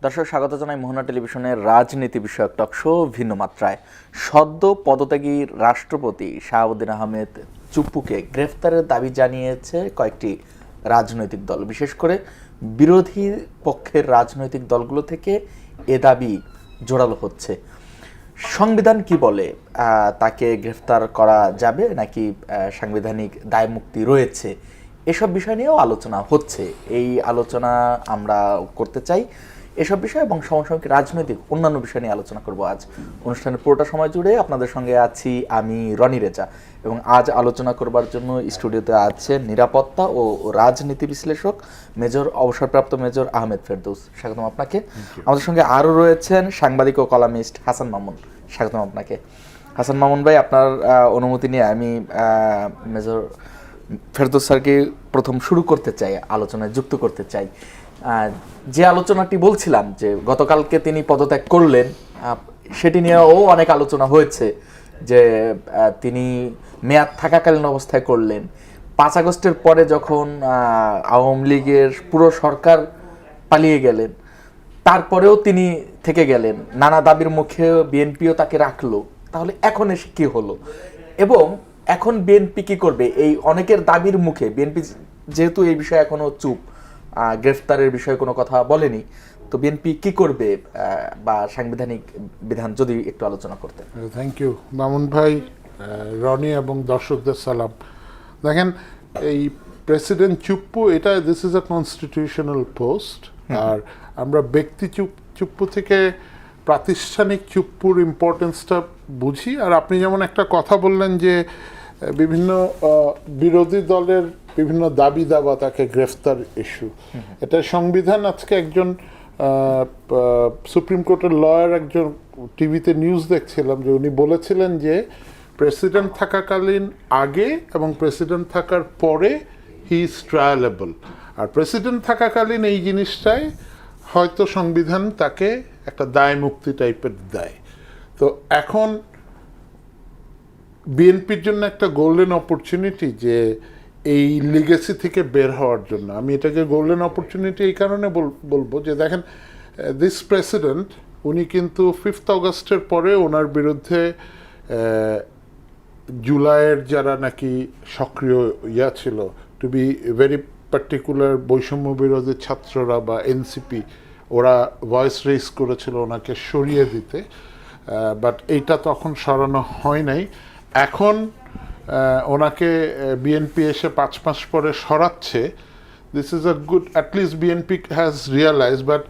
দর্শক স্বাগত জানাই মোহনা টেলিভিশনের রাজনীতি বিষয়ক টক শো ভিন্ন মাত্রায়। সদ্য পদত্যাগী রাষ্ট্রপতি শাহাবুদ্দিন আহমেদ চুপ্পুকে গ্রেফতারের দাবি জানিয়েছে কয়েকটি রাজনৈতিক দল, বিশেষ করে বিরোধী পক্ষের রাজনৈতিক দলগুলো থেকে এ দাবি জোরালো হচ্ছে। সংবিধান কি বলে, তাকে গ্রেফতার করা যাবে নাকি সাংবিধানিক দায়মুক্তি রয়েছে, এসব বিষয় নিয়েও আলোচনা হচ্ছে। এই আলোচনা আমরা করতে চাই এসব বিষয় এবং সমসাময়িক রাজনৈতিক অন্যান্য বিষয় নিয়ে আলোচনা করব। আজ অনুষ্ঠানের পুরোটা সময় জুড়ে আপনাদের সঙ্গে আছি আমি রনি রেজা, এবং আজ আলোচনা করবার জন্য স্টুডিওতে আছেন নিরাপত্তা ও রাজনীতি বিশ্লেষক অবসরপ্রাপ্ত মেজর আহমেদ ফেরদৌস। স্বাগতম আপনাকে। আমাদের সঙ্গে আরও রয়েছেন সাংবাদিক ও কলামিস্ট হাসান মামুন। স্বাগতম আপনাকে। হাসান মামুন ভাই, আপনার অনুমতি নিয়ে আমি মেজর ফেরদৌস স্যারকে প্রথম শুরু করতে চাই, আলোচনায় যুক্ত করতে চাই। যে আলোচনাটি বলছিলাম যে গতকালকে তিনি পদত্যাগ করলেন, সেটি নিয়েও অনেক আলোচনা হয়েছে যে তিনি মেয়াদ থাকাকালীন অবস্থায় করলেন। 5 আগস্টের পরে যখন আওয়ামী লীগের পুরো সরকার পালিয়ে গেলেন, তারপরেও তিনি থেকে গেলেন, নানা দাবির মুখে বিএনপিও তাকে রাখলো। তাহলে এখন এসে কি হলো এবং এখন বিএনপি কি করবে? এই অনেকের দাবির মুখে বিএনপি যেহেতু এই বিষয়ে এখনো চুপ, গ্রেফতারের বিষয়ে কোনো কথা বলেনি, তো বিএনপি কি করবে বা সাংবিধানিক বিধান যদি একটু আলোচনা করতেন। থ্যাংক ইউ মামুন ভাই, রনি এবং দর্শকদের সালাম। দেখেন, এই প্রেসিডেন্ট চুপ্পু, এটা this is a constitutional post. আর আমরা ব্যক্তি চুপ্পু থেকে প্রাতিষ্ঠানিক চুপ্পুর ইম্পর্টেন্সটা বুঝি। আর আপনি যেমন একটা কথা বললেন যে বিভিন্ন বিরোধী দলের বিভিন্ন দাবি দাবা, তাকে গ্রেফতার ইস্যু, এটা সংবিধান। আজকে একজন সুপ্রিম কোর্টের লয়ার একজন টিভিতে নিউজ দেখছিলাম যে উনি বলেছিলেন যে প্রেসিডেন্ট থাকাকালীন আগে এবং প্রেসিডেন্ট থাকার পরে হি ইজ ট্রায়ালেবল। আর প্রেসিডেন্ট থাকাকালীন এই জিনিসটাই হয়তো সংবিধান তাকে একটা দায় মুক্তি টাইপের দেয়। তো এখন বিএনপির জন্য একটা গোল্ডেন অপরচুনিটি যে এই লিগেসি থেকে বের হওয়ার জন্য। আমি এটাকে গোল্ডেন অপরচুনিটি এই কারণে বলবো যে দেখেন, দিস প্রেসিডেন্ট উনি কিন্তু 5 আগস্টের পরে ওনার বিরুদ্ধে জুলাইয়ের যারা নাকি সক্রিয় ছিল, টু বি ভেরি পার্টিকুলার, বৈষম্য বিরোধী ছাত্ররা বা এনসিপি, ওরা ভয়েস রেজ করেছিল ওনাকে সরিয়ে দিতে, বাট এইটা তখন সরানো হয় নাই। এখন ওনাকে বিএনপি এসে 5 মাস পরে সরাচ্ছে। This is a good, at least BNP has realise. But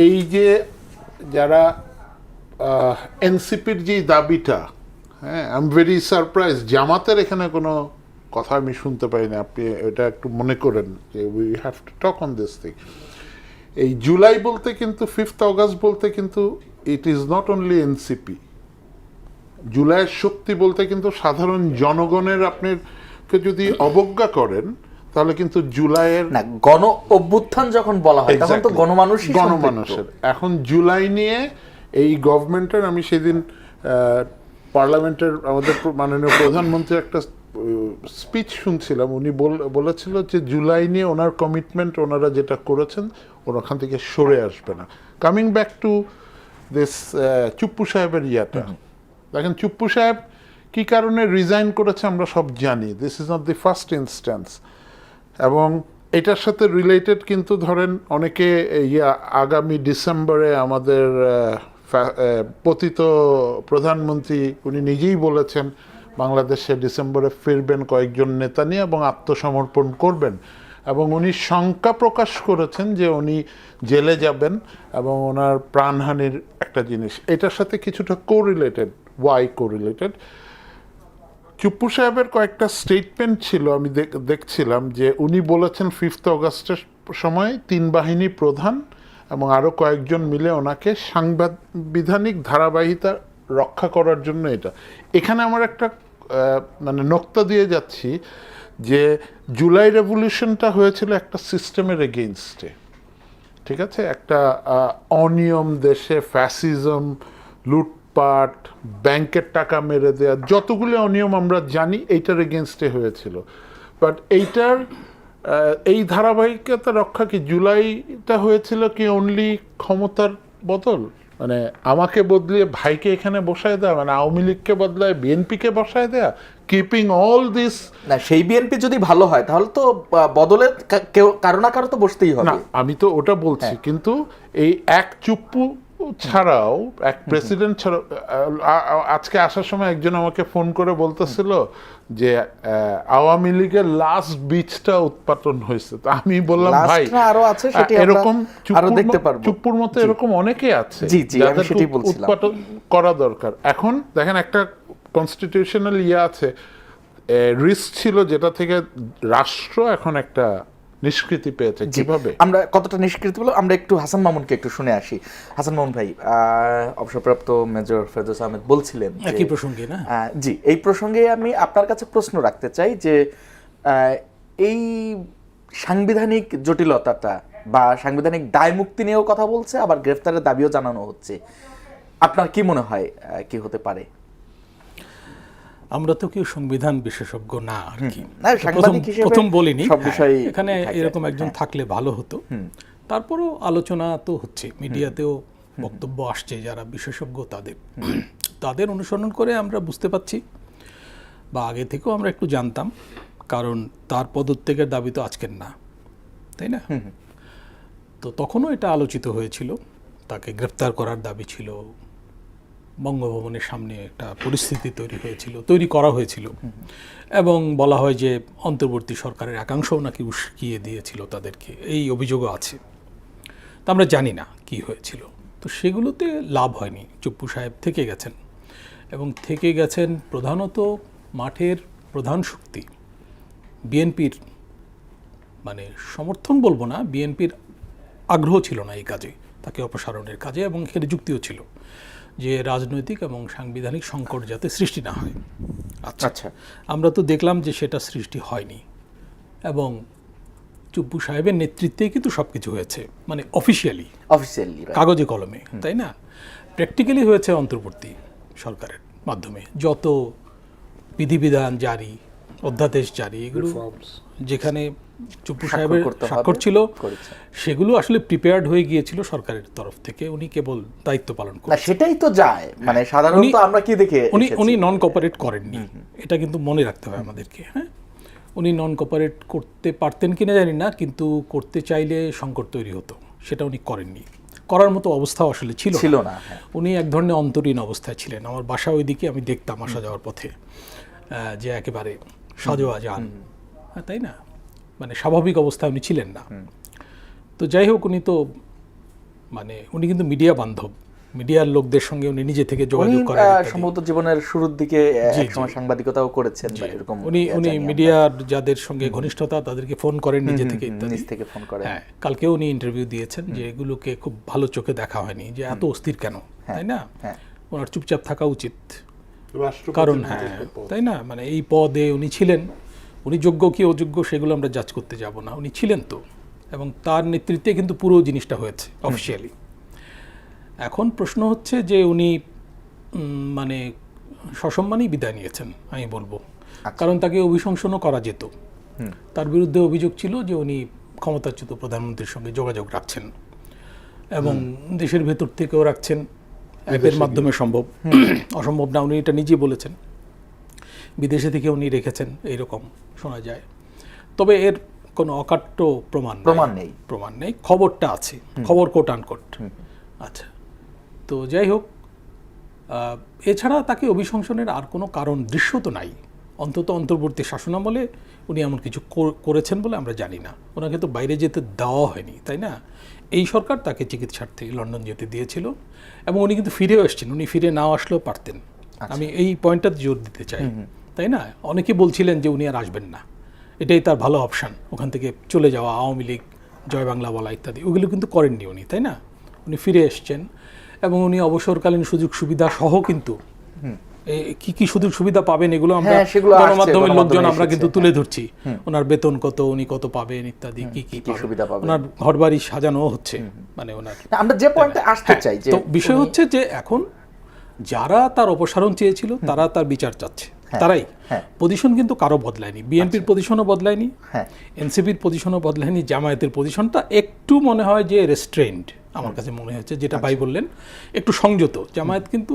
এই যে যারা এনসিপির যে দাবিটা, হ্যাঁ, আই এম ভেরি সারপ্রাইজ জামাতের এখানে কোনো কথা আমি শুনতে পাই না। আপনি এটা একটু মনে করেন যে we have to talk on this thing. এই জুলাই বলতে কিন্তু 5 আগস্ট বলতে কিন্তু it is not only NCP. জুলাইয়ের শক্তি বলতে কিন্তু সাধারণ জনগণের, আপনাকে যদি অবজ্ঞা করেন তাহলে কিন্তু জুলাইয়ের না, গণ অভ্যুত্থান যখন বলা হয় তখন তো গণমানুষের। এখন জুলাই নিয়ে এই গভর্নমেন্টের, আমি সেদিন পার্লামেন্টের আমাদের মাননীয় প্রধানমন্ত্রী একটা স্পিচ শুনছিলাম, উনি বলেছিল যে জুলাই নিয়ে ওনার কমিটমেন্ট, ওনারা যেটা করেছেন ওখান থেকে সরে আসবে না। Coming back to this Chuppu সাহেবের ইয়াটা, দেখেন চুপ্পু সাহেব কী কারণে রিজাইন করেছে আমরা সব জানি। This is not the first instance. এবং এটার সাথে রিলেটেড কিন্তু ধরেন অনেকে আগামী ডিসেম্বরে আমাদের পতিত প্রধানমন্ত্রী উনি নিজেই বলেছেন বাংলাদেশে ডিসেম্বরে ফিরবেন কয়েকজন নেতা নিয়ে এবং আত্মসমর্পণ করবেন। এবং উনি শঙ্কা প্রকাশ করেছেন যে উনি জেলে যাবেন এবং ওনার প্রাণহানির একটা জিনিস এটার সাথে কিছুটা কোরিলেটেড। Y correlated? চুপ্পু সাহেবের কয়েকটা স্টেটমেন্ট ছিল, আমি দেখছিলাম যে উনি বলেছেন 5 আগস্টের সময় 3 বাহিনী প্রধান এবং আরও কয়েকজন মিলে ওনাকে সাংবিধানিক ধারাবাহিকতা রক্ষা করার জন্য এখানে আমার একটা মানে নোক্তা দিয়ে যাচ্ছি যে জুলাই রেভলিউশনটা হয়েছিল একটা সিস্টেমের এগেইনস্টে, ঠিক আছে? একটা অনিয়ম, দেশে ফ্যাসিজম, লুটপাট, ব্যাংকের টাকা মেরে দেওয়া, যতগুলো অনিয়ম আমরা জানি এইটার এগেনস্টে হয়েছিল। বাট এইটার এই ধারাবাহিকতা রক্ষা কি জুলাইটা হয়েছিল কি অনলি ক্ষমতার বদল, মানে আমাকে বদলিয়ে ভাইকে এখানে বসায় দেওয়া, মানে আওয়ামী লীগকে বদলায় বিএনপিকে বসায় দেওয়া, কিপিং অল দিস? না, সেই বিএনপি যদি ভালো হয় তাহলে তো বদলের কেউ কারো না কারো তো বসতেই হবে। না, আমি তো ওটা বলছি, কিন্তু এই এক চুপ্পু ছাড়াও, এক প্রেসিডেন্ট ছাড়াও, আজকে আসার সময় একজন আমাকে ফোন করে বলতেছিল যে আওয়ামী লীগের লাস্ট বীজটা উৎপাদন হয়েছে। তো আমি বললাম ভাই, আরো আছে, সেটি এরকম আরো দেখতে পারবো। চুপ্পুর মতো এরকম অনেকেই আছে যাদের উৎপাদন করা দরকার। এখন দেখেন, একটা কনস্টিটিউশনাল আছে, রিস্ক ছিল, যেটা থেকে রাষ্ট্র এখন একটা নিষ্কৃতি পেয়েছে। কিভাবে আমরা কতটা নিষ্কৃতি বলো, আমরা একটু হাসান মামুনকে একটু শুনে আসি। হাসান মামুন ভাই, অবসরপ্রাপ্ত মেজর ফেরদৌস আহমেদ বলছিলেন একই প্রসঙ্গে না? জি, এই প্রসঙ্গে আমি আপনার কাছে প্রশ্ন রাখতে চাই যে এই সাংবিধানিক জটিলতাটা বা সাংবিধানিক দায় মুক্তি নিয়েও কথা বলছে, আবার গ্রেফতারের দাবিও জানানো হচ্ছে। আপনার কি মনে হয় কি হতে পারে? আমরা তো কেউ সংবিধান বিশেষজ্ঞ না আর কি। প্রথম বলিনি এখানে এরকম একজন থাকলে ভালো হতো। তারপরও আলোচনা তো হচ্ছে, মিডিয়াতেও বক্তব্য আসছে, যারা বিশেষজ্ঞ তাদের অনুসরণ করে আমরা বুঝতে পাচ্ছি, বা আগে থেকেও আমরা একটু জানতাম, কারণ তার পদত্যাগের দাবি তো আজকের না, তাই না? তো তখনও এটা আলোচিত হয়েছিল, তাকে গ্রেফতার করার দাবি ছিল, বঙ্গভবনের সামনে একটা পরিস্থিতি তৈরি করা হয়েছিল, এবং বলা হয় যে অন্তর্বর্তী সরকারের একাংশও নাকি উস্কিয়ে দিয়েছিল তাদেরকে, এই অভিযোগও আছে। তা আমরা জানি না কি হয়েছিল। তো সেগুলোতে লাভ হয়নি, চুপ্পু সাহেব থেকে গেছেন, এবং থেকে গেছেন প্রধানত মাঠের প্রধান শক্তি বিএনপির, মানে সমর্থন বলবো না, বিএনপির আগ্রহ ছিল না এই কাজে, তাকে অপসারণের কাজে, এবং এখানে যুক্তিও ছিল যে রাজনৈতিক এবং সাংবিধানিক সংকট যাতে সৃষ্টি না হয়। আচ্ছা, আমরা তো দেখলাম যে সেটা সৃষ্টি হয়নি, এবং চুপ্পু সাহেবের নেতৃত্বেই কিন্তু সব কিছু হয়েছে, মানে অফিসিয়ালি কাগজে কলমে, তাই না? প্র্যাকটিক্যালি হয়েছে অন্তর্বর্তী সরকারের মাধ্যমে যত বিধিবিধান জারি, অধ্যাদেশ জারি, এগুলো যেখানে চুপ্পু সাহেবের স্বাক্ষর ছিল, সেগুলো আসলে প্রিপেয়ার্ড হয়ে গিয়েছিল সরকারের তরফ থেকে। উনি কেবল দায়িত্ব পালন করেন, সেটাই তো যায়, মানে সাধারণত আমরা কি দেখে উনি নন কোঅপারেট করেননি, এটা কিন্তু মনে রাখতে হয় আমাদেরকে। হ্যাঁ, উনি নন কোঅপারেট করতে পারতেন কিনা জানি না, কিন্তু করতে চাইলে সংকট তৈরি হতো, সেটা উনি করেননি। করার মতো অবস্থাও আসলে ছিল না। উনি এক ধরনের অন্তরীণ অবস্থায় ছিলেন। আমার বাসা ওইদিকে, আমি দেখতাম আসা যাওয়ার পথে যে একেবারে সাজোয়া যান, তাই না, মানে স্বাভাবিক অবস্থায় উনি ছিলেন না। তো যাই হোক, উনি কিন্তু মিডিয়া বান্ধব, মিডিয়ার লোকদের সঙ্গে উনি নিজে থেকে যোগাযোগ করেন। সম্ভবত জীবনের শুরুর দিকে একসময় সাংবাদিকতাও করেছেন, এরকম উনি মিডিয়ার যাদের সঙ্গে ঘনিষ্ঠতা তাদেরকে ফোন করেন নিজে থেকে, নিজ থেকে ফোন করেন। হ্যাঁ, কালকেও উনি ইন্টারভিউ দিয়েছেন যে এগুলোকে খুব ভালো চোখে দেখা হয়নি, যে এত অস্থির কেন, তাই না? ওনার চুপচাপ থাকা উচিত, কারণ তাই না, মানে এই পদে উনি ছিলেন, উনি যোগ্য কি অযোগ্য সেগুলো আমরা জাজ করতে যাব না, উনি ছিলেন তো, এবং তার নেতৃত্বে কিন্তু পুরো জিনিসটা হয়েছে অফিসিয়ালি। এখন প্রশ্ন হচ্ছে যে উনি মানে সসম্মানই বিদায় নিয়েছেন আমি বলবো, কারণ তাকে অভিশংসনও করা যেত। তার বিরুদ্ধে অভিযোগ ছিল যে উনি ক্ষমতাচ্যুত প্রধানমন্ত্রীর সঙ্গে যোগাযোগ রাখছেন, এবং দেশের ভেতর থেকেও রাখছেন, অ্যাপের মাধ্যমে সম্ভব, অসম্ভব না, উনি এটা নিজেই বলেছেন। বিদেশে থেকে উনি রেখেছেন এইরকম শোনা যায়, তবে এর কোনো অকাট্য প্রমাণ নেই, খবরটা আছে, খবর কোট আনকোট। আচ্ছা, তো যাই হোক, এছাড়া তাকে অভিশংসনের আর কোনো কারণ দৃশ্যত নাই, অন্তত অন্তর্বর্তী শাসনামলে উনি এমন কিছু করেছেন বলে আমরা জানি না। ওনাকে তো বাইরে যেতে দেওয়া হয়নি, তাই না? এই সরকার তাকে চিকিৎসার্থে লন্ডন যেতে দিয়েছিল, এবং উনি কিন্তু ফিরেও এসছেন, উনি ফিরে নাও আসলেও পারতেন। আমি এই পয়েন্টটা জোর দিতে চাই, তাই না? অনেকে বলছিলেন যে উনি আর আসবেন না, এটাই তার ভালো অপশান, ওখান থেকে চলে যাওয়া, আওয়ামী লীগ, জয় বাংলা বলা ইত্যাদি, ওগুলো কিন্তু করেননি উনি, তাই না? উনি ফিরে এসছেন, এবং উনি অবসরকালীন সুযোগ সুবিধা সহ কিন্তু কি কি সুযোগ সুবিধা পাবেন এগুলো আমরা গণমাধ্যমের লোকজন আমরা কিন্তু তুলে ধরছি, ওনার বেতন কত, উনি কত পাবেন ইত্যাদি, কি কি সুবিধা পাবেন, ওনার ঘরবাড়ি সাজানো হচ্ছে, মানে ওনার, আমরা যে পয়েন্টে আসতে চাই, তো বিষয় হচ্ছে যে এখন যারা তার অপসারণ চেয়েছিল তারা তার বিচার চাচ্ছে, তারাই হ্যাঁ। পজিশন কিন্তু কারো বদলায়নি, বিএনপির পজিশনও বদলায়নি, হ্যাঁ। এনসিপির পজিশনও বদলায়নি, জামায়াতের পজিশনটা একটু মনে হয় যে রেস্ট্রেন্ড, আমার কাছে মনে হচ্ছে, যেটা ভাই বললেন একটু সংযত। জামায়াত কিন্তু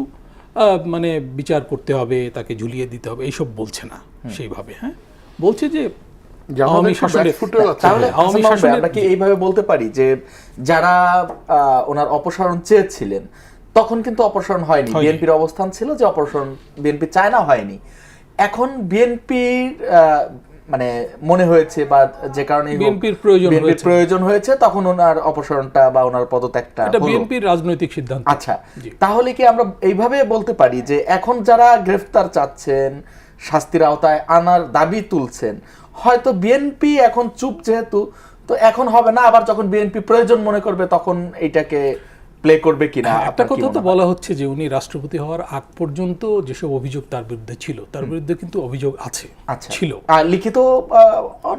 মানে বিচার করতে হবে, তাকে ঝুলিয়ে দিতে হবে, এইসব বলছে না সেইভাবে। হ্যাঁ, বলছে যে আওয়ামী শাসনের তাহলে আওয়ামী হাসান মাহমুদ ভাই, শাসনের আমরা কি এইভাবে বলতে পারি যে যারা ওনার অপসারণ চেয়েছিলেন তখন কিন্তু অপসারণ হয়নি, বিএনপির অবস্থান ছিল যে অপসারণ বিএনপি চায় না, হয়নি। এখন বিএনপির মানে মনে হয়েছে বা যে কারণে বিএনপির প্রয়োজন হয়েছে তখন ওনার অপসারণটা বা ওনার পদত্যাগটা এটা হলো। বিএনপির রাজনৈতিক সিদ্ধান্ত। আচ্ছা, তাহলে কি আমরা এইভাবে বলতে পারি যে এখন যারা গ্রেফতার চাচ্ছেন, শাস্তির আওতায় আনার দাবি তুলছেন, হয়তো বিএনপি এখন চুপ যেহেতু, তো এখন হবে না, আবার যখন বিএনপি প্রয়োজন মনে করবে তখন এইটাকে প্লে করবে কিনা? একটা কথা তো বলা হচ্ছে যে উনি রাষ্ট্রপতি হওয়ার আগ পর্যন্ত যেসব অভিযোগ তার বিরুদ্ধে ছিল, তার বিরুদ্ধে কিন্তু অভিযোগ আছে, ছিল লিখিত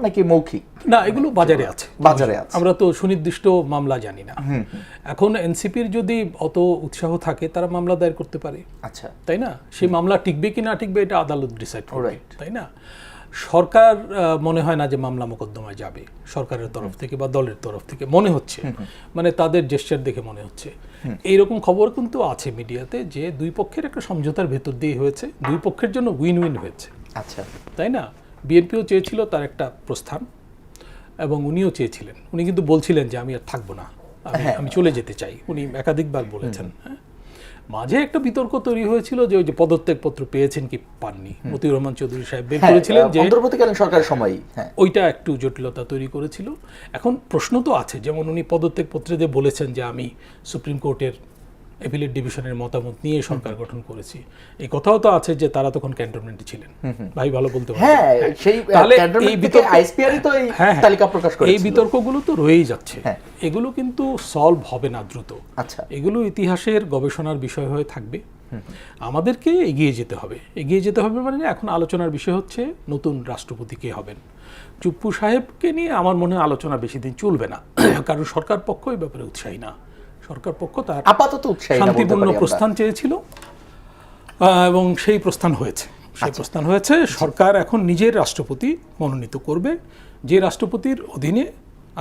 নাকি মৌখিক? না, এগুলো বাজারে আছে, আছে। আমরা তো সুনির্দিষ্ট মামলা জানি না। এখন এনসিপির যদি অত উৎসাহ থাকে তারা মামলা দায়ের করতে পারে, আচ্ছা, তাই না? সেই মামলা টিকবে কি না টিকবে এটা আদালত ডিসাইড করবে, তাই না? সরকার মনে হয় না যে মামলা মোকদ্দমায় যাবে সরকারের তরফ থেকে বা দলের তরফ থেকে, মনে হচ্ছে, মানে তাদের জেস্চার দেখে মনে হচ্ছে। এইরকম খবর কিন্তু আছে মিডিয়াতে যে দুই পক্ষের একটা সমঝোতার ভেতর দিয়ে হয়েছে, দুই পক্ষের জন্য উইন উইন হয়েছে, আচ্ছা, তাই না? বিএনপিও চেয়েছিল তার একটা প্রস্থান এবং উনিও চেয়েছিলেন, উনি কিন্তু বলছিলেন যে আমি আর থাকবো না, আমি চলে যেতে চাই, উনি একাধিকবার বলেছেন। হ্যাঁ, মাঝে একটা বিতর্ক তৈরি হয়েছিল যে ওই যে পদত্যাগ পত্র পেয়েছেন কি পাননি, মতিউর রহমান চৌধুরী সাহেব বের করেছিলেন যে অন্তর্বর্তীকালীন সরকারের সময়ই, ওইটা একটু জটিলতা তৈরি করেছিল। এখন প্রশ্ন তো আছে, যেমন উনি পদত্যাগ পত্রে দিয়ে বলেছেন যে আমি সুপ্রিম কোর্টের অ্যাপিলেট ডিভিশনের মতামত নিয়ে সরকার গঠন করেছি, এই কথাও তো আছে যে তারা তখন ক্যান্টনমেন্টে ছিলেন, ভাই ভালো বলতে পারেন। তাহলে এই বিতর্ক আইএসপিআরই তো এই তালিকা প্রকাশ করেছিল, এই বিতর্কগুলো তো রয়েই যাচ্ছে, এগুলো কিন্তু সলভ হবে না দ্রুত। আচ্ছা, এগুলো ইতিহাসের গবেষণার বিষয় হয়ে থাকবে, আমাদেরকে এগিয়ে যেতে হবে। এগিয়ে যেতে হবে মানে এখন আলোচনার বিষয় হচ্ছে নতুন রাষ্ট্রপতি কে হবেন। চুপ্পু সাহেবকে নিয়ে আমার মনে হয় আলোচনা বেশি দিন চলবে না, কারণ সরকার পক্ষ এই ব্যাপারে উৎসাহী না। সরকার পক্ষ তার আপাতত শান্তিপূর্ণ প্রস্থান চেয়েছিল এবং সেই প্রস্থান হয়েছে, সরকার এখন নিজের রাষ্ট্রপতি মনোনীত করবে, যে রাষ্ট্রপতির অধীনে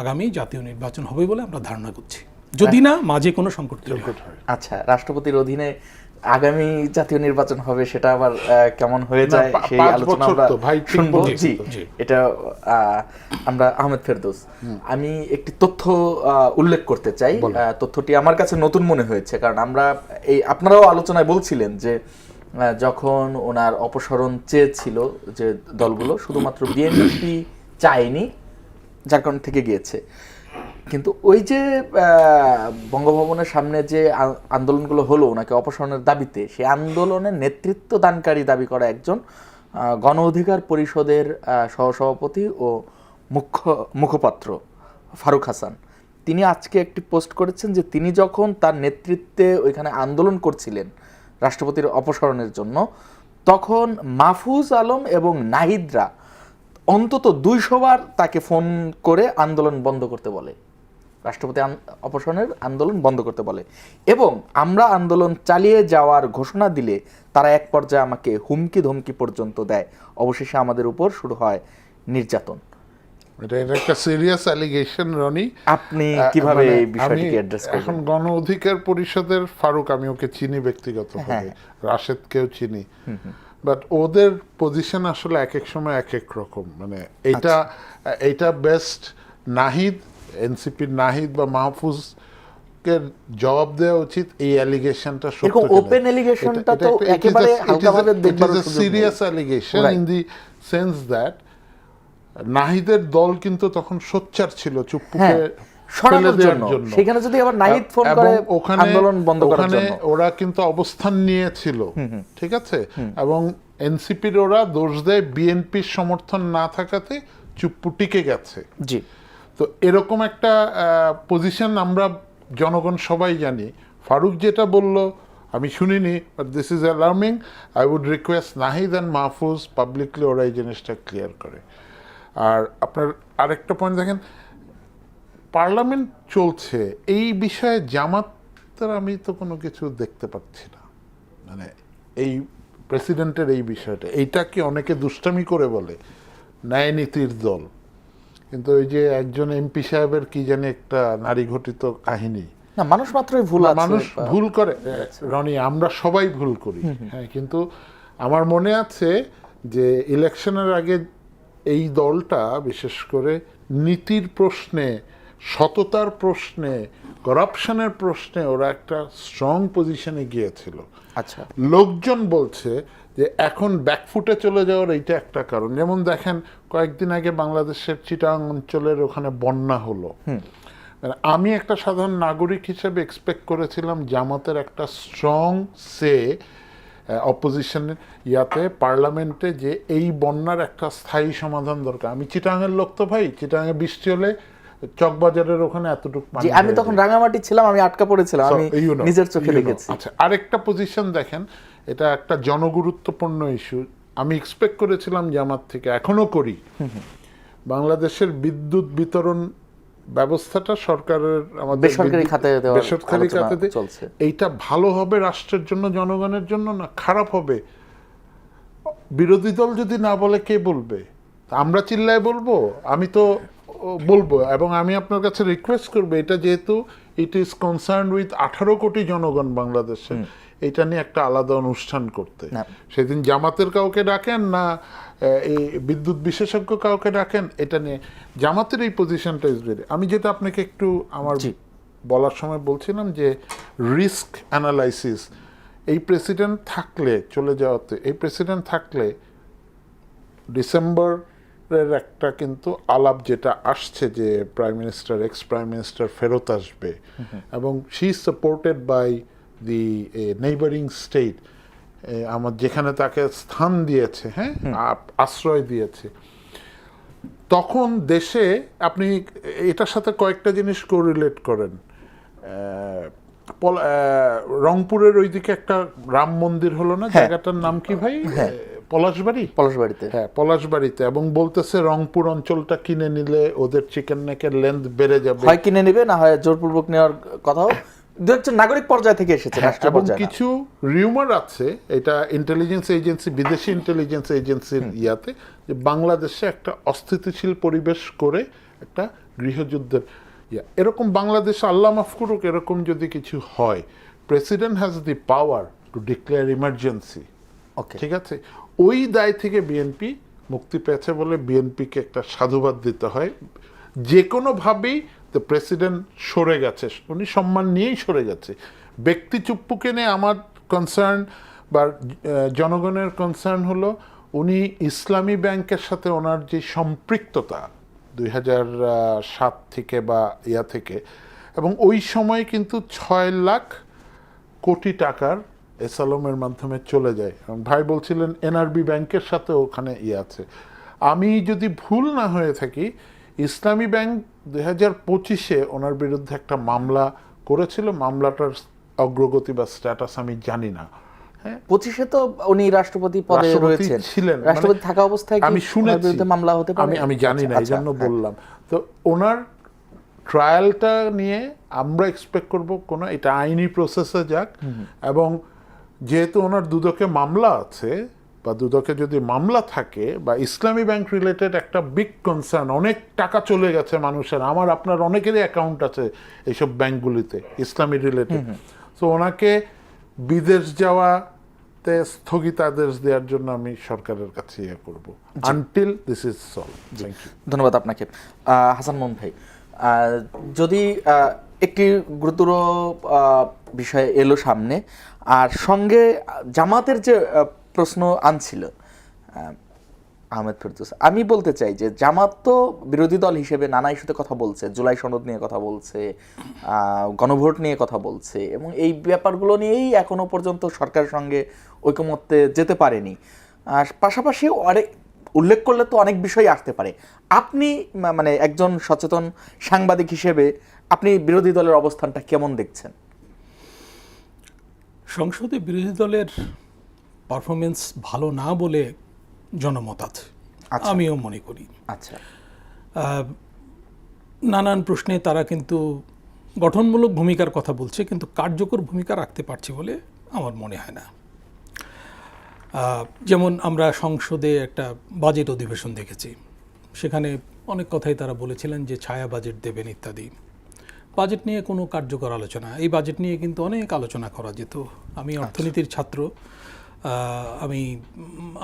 আগামী জাতীয় নির্বাচন হবে বলে আমরা ধারণা করছি, যদি না মাঝে কোনো সংকট হয়। আচ্ছা, রাষ্ট্রপতির অধীনে আগামী জাতীয় নির্বাচন হবে, সেটা আবার কেমন হয়ে যায় সেই আলোচনা আমরা শুনবো। জি, এটা আমরা আহমেদ ফেরদৌস, আমি একটি তথ্য উল্লেখ করতে চাই, তথ্যটি আমার কাছে নতুন মনে হয়েছে, কারণ আমরা আপনারাও আলোচনায় বলছিলেন যে যখন ওনার অপসারণ চেয়েছিল যে দলগুলো, শুধুমাত্র বিএনপি চায়নি, যার কারণ থেকে গিয়েছে। কিন্তু ওই যে বঙ্গভবনের সামনে যে আন্দোলনগুলো হলো ওনাকে অপসারণের দাবিতে, সেই আন্দোলনের নেতৃত্ব দানকারী দাবি করা একজন গণ অধিকার পরিষদের সহসভাপতি ও মুখপাত্র ফারুক হাসান, তিনি আজকে একটি পোস্ট করেছেন যে তিনি যখন তার নেতৃত্বে ওইখানে আন্দোলন করছিলেন রাষ্ট্রপতির অপসারণের জন্য, তখন মাহফুজ আলম এবং নাহিদরা অন্তত 200 বার তাকে ফোন করে আন্দোলন বন্ধ করতে বলে, রাষ্ট্রপতি অপসারণের আন্দোলন বন্ধ করতে বলে, এবং আমরা আন্দোলন চালিয়ে যাওয়ার ঘোষণা দিলে তারা এক পর্যায়ে আমাকে হুমকি ধমকি পর্যন্ত দেয়, অবশেষে আমাদের উপর শুরু হয় নির্যাতন। এটা একটা সিরিয়াস অ্যালিগেশন রনি, আপনি কিভাবে এই বিষয়টিকে অ্যাড্রেস করবেন? এখন গণ অধিকার পরিষদের ফারুক, আমি ওকে চিনি ব্যক্তিগতভাবে, রাশেদকেও চিনি, বাট ওদের পজিশন আসলে এক এক সময় এক এক রকম, মানে এইটা বেস্ট নাহিদ, এনসিপির নাহিদ বা মাহফুজকে জবাব দেওয়া উচিত এই অ্যালিগেশনটা সত্য কিনা। ওপেন অ্যালিগেশনটা তো একেবারে হালকাভাবে দেখবার সুযোগ নেই। Serious allegation in the sense that নাহিদের দল কিন্তু তখন সোচ্চার ছিল চুপ্পুকে ফেলে দেওয়ার জন্য, সেখানে যদি আবার নাহিদ ফোন করে আন্দোলন বন্ধ করার জন্য, ওরা কিন্তু অবস্থান নিয়েছিল, ঠিক আছে, এবং এনসিপির ওরা দোষ দেয় বিএনপির সমর্থন না থাকাতে চুপ্পু টিকে গেছে। জি, তো এরকম একটা পজিশন আমরা জনগণ সবাই জানি। ফারুক যেটা বলল আমি শুনিনি, but this is alarming. I would request Nahid and Mahfuz publicly ওরা এই জিনিসটা ক্লিয়ার করে। আর আপনার আরেকটা পয়েন্ট দেখেন, পার্লামেন্ট চলছে, এই বিষয়ে জামাতের আমি তো কোনো কিছু দেখতে পাচ্ছি না, মানে এই প্রেসিডেন্টের এই বিষয়টা, এইটা কি অনেকে দুষ্টামি করে বলে ন্যায় নীতির দল, কিন্তু ওই যে একজন এমপি সাহেবের কি জানি একটা নারী ঘটিত কাহিনী, না মানুষ মাত্রই ভুল আছে, মানুষ ভুল করে রনি, আমরা সবাই ভুল করি, হ্যাঁ, কিন্তু আমার মনে আছে যে ইলেকশনের আগে এই দলটা বিশেষ করে নীতির প্রশ্নে, সততার প্রশ্নে, করাপশনের প্রশ্নে ওরা একটা স্ট্রং পজিশনে গিয়েছিল। আচ্ছা, লোকজন বলছে যে এখন ব্যাকফুটে চলে যাওয়ার এইটা একটা কারণ। যেমন দেখেন কয়েকদিন আগে বাংলাদেশের চিটাগাং অঞ্চলের ওখানে বন্যা হলো, আমি একটা সাধারণ নাগরিক হিসেবে এক্সপেক্ট করেছিলাম জামাতের একটা স্ট্রং সে অপোজিশনের ইয়াতে পার্লামেন্টে যে এই বন্যার একটা স্থায়ী সমাধান দরকার। আমি চিটাগাংয়ের লোক তো ভাই, চিটাগাংয়ে বৃষ্টি হলে চকবাজারের ওখানে এতটুকু জি, আমি তখন রাঙামাটি ছিলাম, আমি আটকা পড়েছিলাম, আমি নিজের চোখে দেখেছি। আচ্ছা, আরেকটা পজিশন দেখেন, এটা একটা জনগুরুত্বপূর্ণ ইস্যু, আমি এক্সপেক্ট করেছিলাম জামাত থেকে, এখনো করি, বাংলাদেশের বিদ্যুৎ বিতরণ ব্যবস্থাটা সরকারের আমাদের বেসরকারি খাতে দেওয়ার বেসরকারি খাতে চলছে, এইটা ভালো হবে রাষ্ট্রের জন্য, জনগণের জন্য, না খারাপ হবে? বিরোধী দল যদি না বলে কে বলবে? আমরা চিল্লায় বলবো? আমি তো বলবো, এবং আমি আপনার কাছে রিকোয়েস্ট করবো, এটা যেহেতু ইট ইজ কনসার্ন উইথ 18 কোটি জনগণ বাংলাদেশে, এটা নিয়ে একটা আলাদা অনুষ্ঠান করতে। সেদিন জামাতের কাউকে ডাকেন না এই বিদ্যুৎ বিশেষজ্ঞ কাউকে ডাকেন, এটা নিয়ে জামাতের এই পজিশনটা ইজ ভেরি, আমি যেটা আপনাকে একটু আমার বলার সময় বলছিলাম যে রিস্ক অ্যানালাইসিস, এই প্রেসিডেন্ট থাকলে চলে যাওয়াতে, এই প্রেসিডেন্ট থাকলে ডিসেম্বরের একটা কিন্তু আলাপ যেটা আসছে যে prime minister, ex prime minister ফেরত আসবে, এবং she is supported by the neighbouring state, আমার যেখানে তাকে স্থান দিয়েছে, হ্যাঁ, আশ্রয় দিয়েছে, তখন দেশে আপনি এটার সাথে কয়েকটা জিনিস কোরিলেট করেন। রংপুরের ওইদিকে একটা রাম মন্দির হলো না, জায়গাটার নাম কি ভাই? পলাশবাড়ি, পলাশবাড়িতে, হ্যাঁ পলাশবাড়িতে, এবং বলতেছে রংপুর অঞ্চলটা কিনে নিলে ওদের চিকেন নেকের লেন্থ বেড়ে যাবে, হয় কিনে নেবে, না হয় জোরপূর্বক নেওয়ার কথাও দু একজন নাগরিক পর্যায় থেকে এসেছে, এবং কিছু রিউমার আছে, এটা ইন্টেলিজেন্স এজেন্সি, বিদেশি ইন্টেলিজেন্স এজেন্সির ইয়াতে, যে বাংলাদেশে একটা অস্থিতিশীল পরিবেশ করে একটা গৃহযুদ্ধের এরকম বাংলাদেশে, আল্লাহ মাফ করুক, এরকম যদি কিছু হয়, president has the power two declare emergency, ঠিক আছে? ওই দায় থেকে বিএনপি মুক্তি পেয়েছে বলে বিএনপিকে একটা সাধুবাদ দিতে হয়। যে কোনোভাবেই তো প্রেসিডেন্ট সরে গেছে, উনি সম্মান নিয়েই সরে গেছে। ব্যক্তি চুপ্পুকে নিয়ে আমার কনসার্ন বা জনগণের কনসার্ন হলো, উনি ইসলামী ব্যাংকের সাথে ওনার যে সম্পৃক্ততা 2007 থেকে বা ইয়া থেকে, এবং ওই সময় কিন্তু 6 লাখ কোটি টাকার এসালমের মাধ্যমে চলে যায়। ভাই বলছিলেন এনআরবি ব্যাংকের সাথে ওখানে ইয়ে আছে। আমি যদি ভুল না হয়ে থাকি, ইসলামী ব্যাংক 2025-এ ওনার বিরুদ্ধে একটা মামলা করেছিল, মামলাটার অগ্রগতি বা স্ট্যাটাস আমি জানি না। 25-এ তো উনি রাষ্ট্রপতি পদে রয়েছেন, ছিলেন, রাষ্ট্রপতি থাকা অবস্থায় আমি শুনেছি, মামলা হতে পারে, আমি জানি না, এই জন্য বললাম। তো ওনার ট্রায়ালটা নিয়ে আমরা এক্সপেক্ট করব কোনো, এটা আইনি প্রসেসে যাক, এবং যেহেতু ওনার দুদকে মামলা আছে, বা দুদকে যদি মামলা থাকে, বা ইসলামী ব্যাংক রিলেটেড একটা বিগ কনসার্ন, অনেক টাকা চলে গেছে মানুষের, আমার আপনার অনেকেরই অ্যাকাউন্ট আছে এইসব ব্যাংকগুলিতে ইসলামী রিলেটেড, তো ওনাকে বিদেশ যাওয়াতে স্থগিতাদেশ দেওয়ার জন্য আমি সরকারের কাছে ইয়ে করব, until this is solve. Thank you. ধন্যবাদ আপনাকে। হাসান মোহন ভাই, যদি একটি গুরুতর বিষয় এলো সামনে, আর সঙ্গে জামাতের যে প্রশ্ন আনছিল আহমেদ ফেরদৌস, আমি বলতে চাই যে জামাত তো বিরোধী দল হিসেবে নানা ইস্যুতে কথা বলছে, জুলাই সনদ নিয়ে কথা বলছে, গণভোট নিয়ে কথা বলছে, এবং এই ব্যাপারগুলো নিয়েই এখনো পর্যন্ত সরকারের সঙ্গে ঐকমত্যে যেতে পারেনি। পাশাপাশি অনেক উল্লেখ করলে তো অনেক বিষয় আসতে পারে। আপনি মানে একজন সচেতন সাংবাদিক হিসেবে আপনি বিরোধী দলের অবস্থানটা কেমন দেখছেন? সংসদে বিরোধী দলের পারফরমেন্স ভালো না বলে জনমত আছে, আমিও মনে করি। আচ্ছা, নানান প্রশ্নে তারা কিন্তু গঠনমূলক ভূমিকার কথা বলছে, কিন্তু কার্যকর ভূমিকা রাখতে পারছে বলে আমার মনে হয় না। যেমন আমরা সংসদে একটা বাজেট অধিবেশন দেখেছি, সেখানে অনেক কথাই তারা বলেছিলেন যে ছায়া বাজেট দেবেন ইত্যাদি। বাজেট নিয়ে কোনো কার্যকর আলোচনা, এই বাজেট নিয়ে কিন্তু অনেক আলোচনা করা যেত। আমি অর্থনীতির ছাত্র,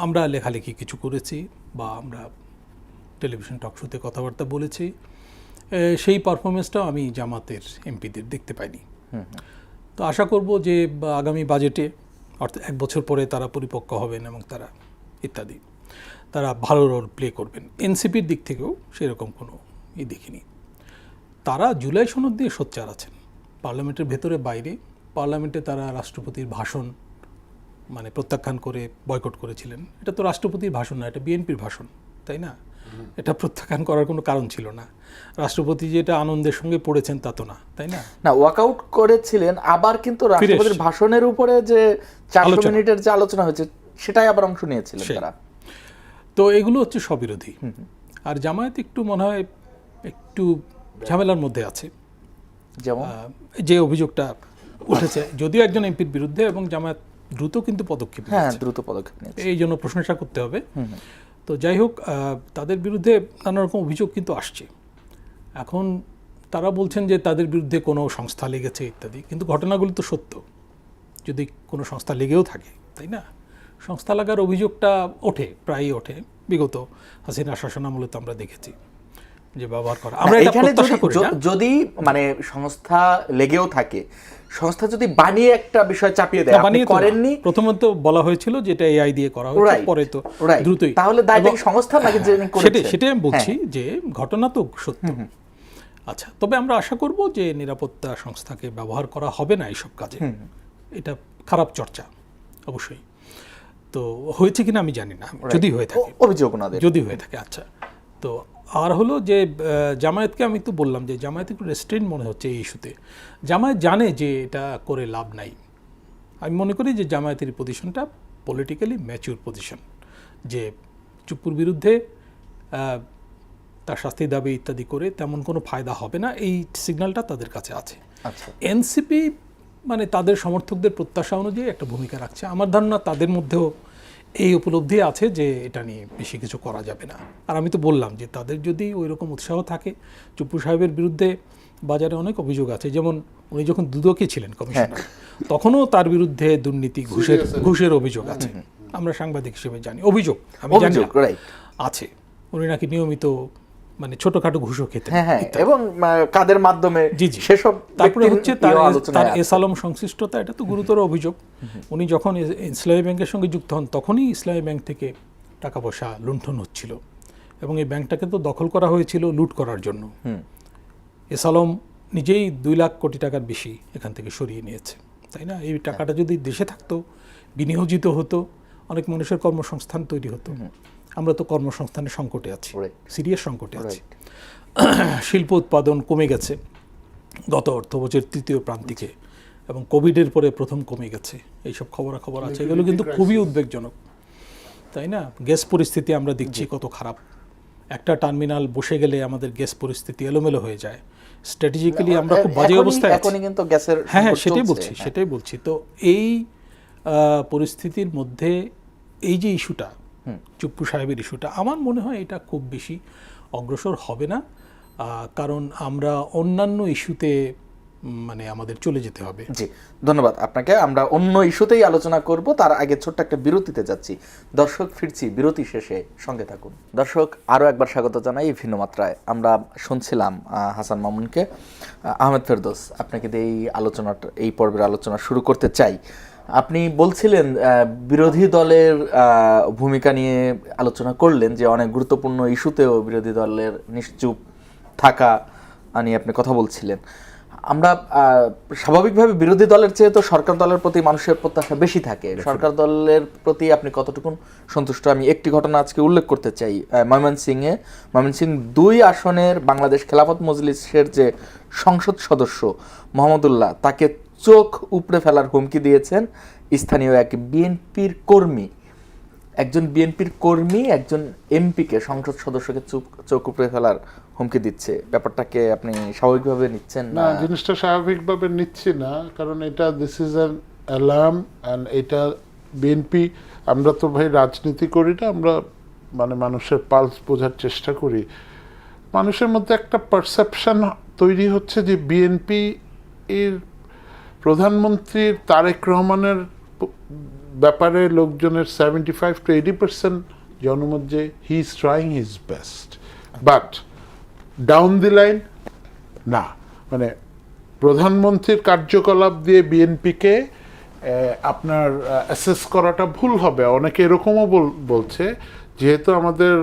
আমরা লেখালেখি কিছু করেছি বা আমরা টেলিভিশন টকশোতে কথাবার্তা বলেছি, সেই পারফরমেন্সটাও আমি জামাতের এমপিদের দেখতে পাইনি। তো আশা করব যে আগামী বাজেটে অর্থাৎ 1 বছর পরে তারা পরিপক্ক হবেন এবং তারা ইত্যাদি তারা ভালো রোল প্লে করবেন। এনসিপির দিক থেকেও সেরকম কোনো দেখিনি। তারা জুলাই সনদ দিয়ে সোচ্চার আছেন, পার্লামেন্টের ভেতরে বাইরে। পার্লামেন্টে তারা রাষ্ট্রপতির ভাষণ মানে প্রত্যাখ্যান করে বয়কট করেছিলেন। এটা তো রাষ্ট্রপতির ভাষণ না, এটা বিএনপির ভাষণ, তাই না? এটা প্রত্যাখ্যান করার কোনো কারণ ছিল না। রাষ্ট্রপতি যেটা আনন্দের সঙ্গে পড়েছেন তা তো না, তাই না? না, ওয়াকআউট করেছিলেন, আবার কিন্তু রাষ্ট্রপতির ভাষণের উপরে যে 400 মিনিটের যে আলোচনা হয়েছে সেটাই আবার অংশ নিয়েছিলেন তারা। তো এগুলো হচ্ছে স্ববিরোধী। আর জামায়াত একটু মনে হয় একটু ঝামেলার মধ্যে আছে, যেমন যে অভিযোগটা উঠেছে যদিও একজন এমপির বিরুদ্ধে, এবং জামায়াত দ্রুত কিন্তু পদক্ষেপ নিয়েছে, দ্রুত পদক্ষেপ নিয়েছে, এই জন্য প্রশংসা করতে হবে। তো যাই হোক, তাদের বিরুদ্ধে নানা রকম অভিযোগ কিন্তু আসছে। এখন তারা বলছেন যে তাদের বিরুদ্ধে কোনো সংস্থা লেগেছে ইত্যাদি, কিন্তু ঘটনাগুলো তো সত্য। যদি কোনো সংস্থা লেগেও থাকে, তাই না, সংস্থা লাগার অভিযোগটা ওঠে, প্রায়ই ওঠে। বিগত হাসিনা শাসনামলে তো আমরা দেখেছি যে ব্যবহার করা। আমরা এটা প্রত্যাশা করি না। যদি মানে সংস্থা লেগেও থাকে, সংস্থা যদি বানিয়ে একটা বিষয় চাপিয়ে দেয়, আপনি করেননি। প্রথমত বলা হয়েছিল যে এটা এআই দিয়ে করা হয়েছে, পরে তো দ্রুতই, তাহলে দায়টা সংস্থা নাকি যিনি করেছেন? সেটাই আমি বলছি যে ঘটনা তো সত্য। আচ্ছা, তবে আমরা আশা করব যে নিরাপত্তা সংস্থাকে ব্যবহার করা হবে না এইসব কাজে। এটা খারাপ চর্চা অবশ্যই। তো হয়েছে কিনা আমি জানি না, যদি হয়ে থাকে অভিযোগ ওনাদের, যদি হয়ে থাকে। আচ্ছা, তো আর হলো যে জামায়াতকে আমি তো বললাম যে জামায়াত একটু রেস্ট্রেন্ট মনে হচ্ছে এই ইস্যুতে। জামায়াত জানে যে এটা করে লাভ নাই। আমি মনে করি যে জামায়াতের পজিশনটা পলিটিক্যালি ম্যাচিউর পজিশন, যে চুপ্পুর বিরুদ্ধে তার শাস্তি দাবি ইত্যাদি করে তেমন কোনো ফায়দা হবে না, এই সিগন্যালটা তাদের কাছে আছে। এনসিপি মানে তাদের সমর্থকদের প্রত্যাশা অনুযায়ী একটা ভূমিকা রাখছে। আমার ধারণা তাদের মধ্যেও এই উপলব্ধি আছে যে এটা নিয়ে বেশি কিছু করা যাবে না। আর আমি তো বললাম যে তাদের যদি ওই রকম উৎসাহ থাকে, চুপ্পু সাহেবের বিরুদ্ধে বাজারে অনেক অভিযোগ আছে। যেমন উনি যখন দুদকে ছিলেন কমিশনার, তখনও তার বিরুদ্ধে দুর্নীতি, ঘুষের অভিযোগ আছে। আমরা সাংবাদিক হিসেবে জানি, অভিযোগ আমি জানি আছে। উনি নাকি নিয়মিত মানে ছোটখাটো ঘুষও খেতেন, এবং কাদের মাধ্যমে সেসব। তারপরে হচ্ছে তার এস আলম সংশ্লিষ্টতা, এটা তো গুরুতর অভিযোগ। উনি যখন ইসলামী ব্যাংকের সঙ্গে যুক্ত হন, তখনই ইসলামী ব্যাংক থেকে টাকা পয়সা লুণ্ঠন হচ্ছিল, এবং এই ব্যাংকটাকে তো দখল করা হয়েছিল লুট করার জন্য। এস আলম নিজেই 2 লাখ কোটি টাকার বেশি এখান থেকে সরিয়ে নিয়েছে, তাই না? এই টাকাটা যদি দেশে থাকতো, বিনিয়োজিত হতো, অনেক মানুষের কর্মসংস্থান তৈরি হতো। আমরা তো কর্মসংস্থানের সংকটে আছি, সিরিয়াস সংকটে আছি। শিল্প উৎপাদন কমে গেছে গত অর্থবছরের 3য় প্রান্তিকে, এবং কোভিডের পরে প্রথম কমে গেছে। এইসব খবরাখবর আছে, এগুলো কিন্তু খুবই উদ্বেগজনক, তাই না? গ্যাস পরিস্থিতি আমরা দেখছি কত খারাপ। একটা টার্মিনাল বসে গেলে আমাদের গ্যাস পরিস্থিতি এলোমেলো হয়ে যায়। স্ট্র্যাটেজিক্যালি আমরা খুব বাজে অবস্থায় আছি। হ্যাঁ, সেটাই বলছি। তো এই পরিস্থিতির মধ্যে এই যে ইস্যুটা, চুপ্পু সাহেবের ইস্যুটা, আমার মনে হয় এটা খুব বেশি অগ্রসর হবে না, কারণ আমরা অন্যান্য ইস্যুতে মানে আমাদের চলে যেতে হবে। জি, ধন্যবাদ আপনাকে। আমরা অন্য ইস্যুতেই আলোচনা করব, তার আগে ছোট্ট একটা বিরতিতে যাচ্ছি। দর্শক, ফিরছি বিরতি শেষে, সঙ্গে থাকুন। দর্শক, আরও একবার স্বাগত জানাই ভিন্ন মাত্রায়। আমরা শুনছিলাম হাসান মামুনকে। আহমেদ ফেরদৌস, আপনাকে এই আলোচনাটা, এই পর্বের আলোচনা শুরু করতে চাই। আপনি বলছিলেন বিরোধী দলের ভূমিকা নিয়ে আলোচনা করলেন, যে অনেক গুরুত্বপূর্ণ ইস্যুতেও বিরোধী দলের নিশ্চুপ থাকা নিয়ে আপনি কথা বলছিলেন। আমরা স্বাভাবিকভাবে বিরোধী দলের চেয়ে তো সরকার দলের প্রতি মানুষের প্রত্যাশা বেশি থাকে। সরকার দলের প্রতি আপনি কতটুকু সন্তুষ্ট? আমি একটি ঘটনা আজকে উল্লেখ করতে চাই। ময়মনসিংহ 2 আসনের বাংলাদেশ খেলাফত মজলিসের যে সংসদ সদস্য মোহাম্মদুল্লাহ, তাকে চোখ উপড়ে ফেলার হুমকি দিয়েছেন স্থানীয় এক বিএনপির কর্মী। একজন বিএনপির কর্মী একজন এমপিকে, সংসদ সদস্যকে চোখ উপড়ে ফেলার হুমকি দিচ্ছে। ব্যাপারটাকে আপনি স্বাভাবিকভাবে নিচ্ছেন? না, জিনিসটা স্বাভাবিকভাবে নিচ্ছি না, কারণ এটা this is an alarm, and এটা বিএনপি, আমরা তো ভাই রাজনীতি করি না, আমরা মানে মানুষের পালস বোঝার চেষ্টা করি। মানুষের মধ্যে একটা পারসেপশন তৈরি হচ্ছে যে বিএনপি এর প্রধানমন্ত্রীর তারেক রহমানের ব্যাপারে লোকজনের 75 to 80% জনমত যে he is trying his best, but down the line না, মানে প্রধানমন্ত্রীর কার্যকলাপ দিয়ে বিএনপিকে আপনার অ্যাসেস করাটা ভুল হবে। অনেকে এরকমও বলছে, যেহেতু আমাদের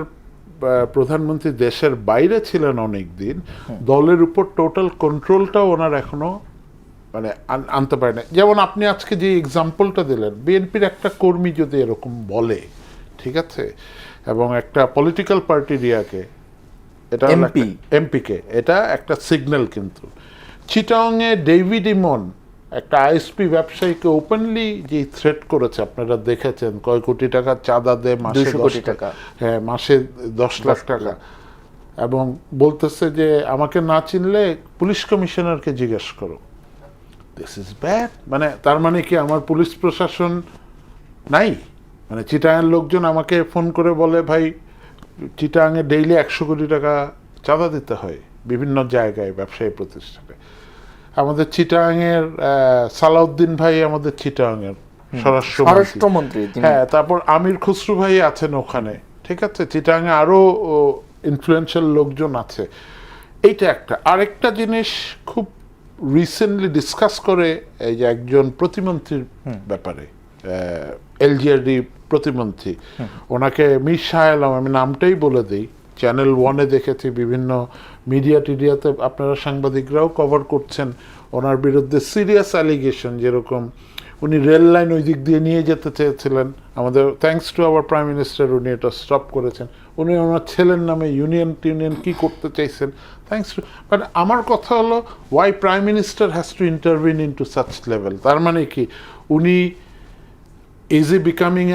প্রধানমন্ত্রী দেশের বাইরে ছিলেন অনেক দিন, দলের উপর টোটাল কন্ট্রোলটাও ওনার এখনো মানে আনতে পারে না। যেমন আপনি আজকে যে এক্সাম্পলটা দিলেন, বিএনপির একটা কর্মী যদি এরকম বলে, ঠিক আছে, এবং একটা পলিটিক্যাল পার্টির ইয়াকে, এটা এমপিকে, এটা একটা সিগন্যাল। কিন্তু চিটাংয়ে ডেভিড ইমন একটা আইএসপি ব্যবসায়ীকে ওপেনলি যে থ্রেট করেছে, আপনারা দেখেছেন, কয় কোটি টাকা চাঁদা দেয়, মাসে 200 কোটি টাকা, হ্যাঁ মাসে 10 লাখ টাকা, এবং বলতেছে যে আমাকে না চিনলে পুলিশ কমিশনারকে জিজ্ঞেস করো। This is bad. মানে তার মানে কি আমার পুলিশ প্রশাসন নাই? মানে চিটাংয়ের লোকজন আমাকে ফোন করে বলে, ভাই চিটাংয়ে ডেইলি 100 কোটি টাকা চাঁদা দিতে হয় বিভিন্ন জায়গায় ব্যবসায়ী প্রতিষ্ঠানে। আমাদের চিটাংয়ের সালাউদ্দিন ভাই আমাদের চিটাংয়ের স্বরাষ্ট্রমন্ত্রী, হ্যাঁ, তারপর আমির খসরু ভাই আছেন ওখানে, ঠিক আছে, চিটাংয়ে আরো ইনফ্লুয়েন্সিয়াল লোকজন আছে। এইটা একটা। আরেকটা জিনিস খুব রিসেন্টলি ডিসকাস করে এই যে একজন প্রতিমন্ত্রীর ব্যাপারে, এলজিআরডি প্রতিমন্ত্রী, ওনাকে মির শাহ আলম, আমি নামটাই বলে দিই, চ্যানেল 1-এ দেখেছি, বিভিন্ন মিডিয়া টিডিয়াতে আপনারা সাংবাদিকরাও কভার করছেন ওনার বিরুদ্ধে সিরিয়াস অ্যালিগেশন, যেরকম উনি রেল লাইন ওই দিক দিয়ে নিয়ে যেতে চেয়েছিলেন, আমাদের thanks to our prime minister উনি এটা স্টপ করেছেন। উনি ওনার ছেলের নামে ইউনিয়ন কি করতে চাইছেন, থ্যাঙ্কস টু। বাট আমার কথা হলো, why prime minister has to intervene in to such level? তার মানে কি উনি ইজ ই বিকামিং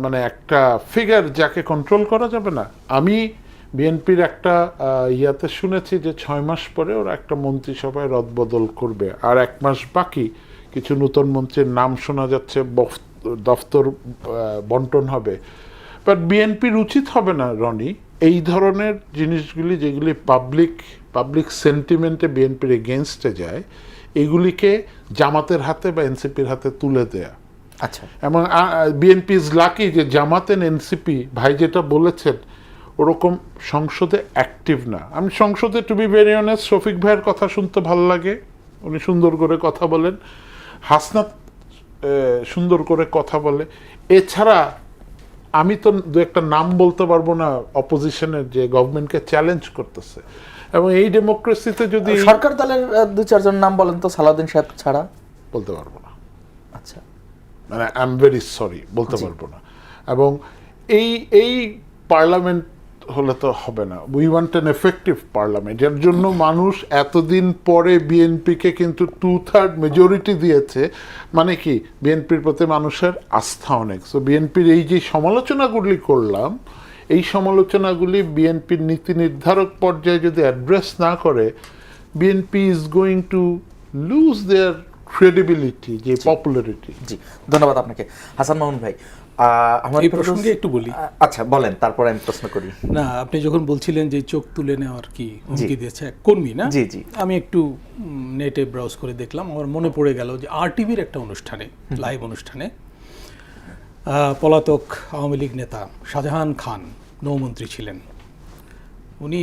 মানে একটা ফিগার যাকে কন্ট্রোল করা যাবে না? আমি বিএনপির একটা ইয়াতে শুনেছি যে 6 মাস পরে ওরা একটা মন্ত্রিসভায় রদবদল করবে, আর 1 মাস বাকি, কিছু নতুন মন্ত্রীর নাম শোনা যাচ্ছে, দফতর বন্টন হবে। বাট বিএনপির উচিত হবে না রনি এই ধরনের জিনিসগুলি, যেগুলি পাবলিক সেন্টিমেন্টে বিএনপির এগেনস্টে যায়, এগুলিকে জামাতের হাতে বা এনসিপির হাতে তুলে দেয়া। আচ্ছা, এবং বিএনপি ইজ লাকি যে জামাত এন্ড এনসিপি, ভাই যেটা বলেছেন, ওরকম সংসদে অ্যাক্টিভ না। আমি সংসদে, to be very honest, Shafiq ভাইয়ের কথা শুনতে ভালো লাগে, উনি সুন্দর করে কথা বলেন, হাসনাত সুন্দর করে কথা বলে। এছাড়া আমি তো দু একটা নাম বলতে পারবো না অপোজিশনের, যে গভর্নমেন্টকে চ্যালেঞ্জ করতেছে। এবং এই ডেমোক্রেসিতে যদি সরকার দলের 2-4 জন নাম বলেন তো, সালাউদ্দিন সাহেব ছাড়া। বলতে পারবো না, আচ্ছা, মানে আই এম ভেরি সরি, বলতে পারবো না। এবং এই পার্লামেন্ট হলে তো হবে না। We want an effective parliament. এর জন্য মানুষ এতদিন পরে বিএনপিকে কিন্তু 2/3 মেজরিটি দিয়েছে। মানে কি, বিএনপির প্রতি মানুষের আস্থা অনেক। সো বিএনপির এই যে সমালোচনাগুলি করলাম, এই সমালোচনাগুলি বিএনপির নীতি নির্ধারক পর্যায়ে যদি অ্যাড্রেস না করে, BNP is going to lose there credibility, যে পপুলারিটি। জি, ধন্যবাদ আপনাকে। হাসান মামুন ভাই, আমার এই প্রসঙ্গে একটু বলি। আচ্ছা বলেন, তারপর আমি প্রশ্ন করি। না, আপনি যখন বলছিলেন যে চোখ তুলে নেওয়ার কি হুমকি দিয়েছে এক কর্মী, না? জি জি, আমি একটু নেটে ব্রাউজ করে দেখলাম, আমার মনে পড়ে গেল যে আরটিভির একটা অনুষ্ঠানে, লাইভ অনুষ্ঠানে, পলাতক আওয়ামী লীগ নেতা শাহজাহান খান নৌমন্ত্রী ছিলেন। উনি